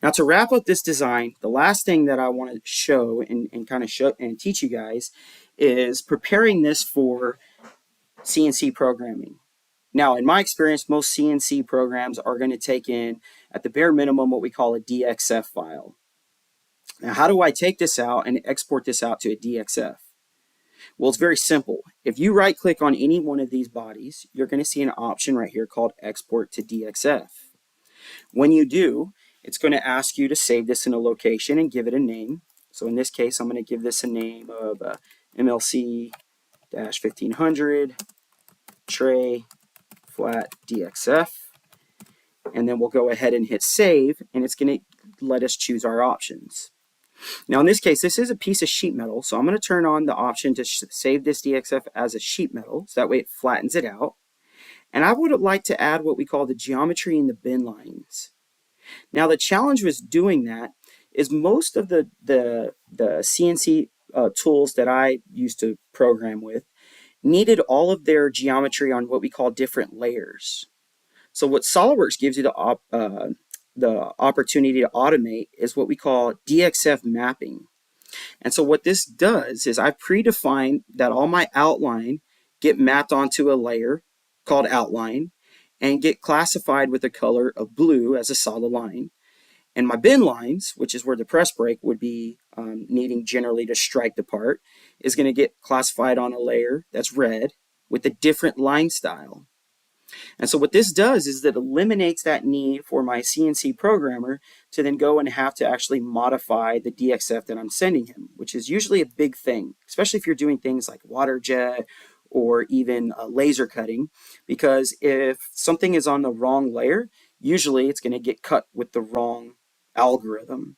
Now to wrap up this design, the last thing that I want to show and kind of show and teach you guys is preparing this for CNC programming. Now, in my experience, most CNC programs are going to take in, at the bare minimum, what we call a DXF file. Now, how do I take this out and export this out to a DXF? Well, it's very simple. If you right-click on any one of these bodies, you're going to see an option right here called Export to DXF. When you do, it's going to ask you to save this in a location and give it a name. So in this case, I'm going to give this a name of MLC-1500 tray flat DXF. And then we'll go ahead and hit save, and it's going to let us choose our options. Now in this case, this is a piece of sheet metal, so I'm going to turn on the option to save this DXF as a sheet metal, so that way it flattens it out. And I would like to add what we call the geometry in the bin lines. Now the challenge with doing that is most of the CNC tools that I used to program with needed all of their geometry on what we call different layers. So what SOLIDWORKS gives you the opportunity to automate is what we call DXF mapping. And so what this does is I predefined that all my outline get mapped onto a layer called outline and get classified with the color of blue as a solid line. And my bin lines, which is where the press brake would be needing generally to strike the part, is going to get classified on a layer that's red with a different line style. And so what this does is that it eliminates that need for my CNC programmer to then go and have to actually modify the DXF that I'm sending him, which is usually a big thing, especially if you're doing things like water jet or even laser cutting, because if something is on the wrong layer, usually it's going to get cut with the wrong algorithm.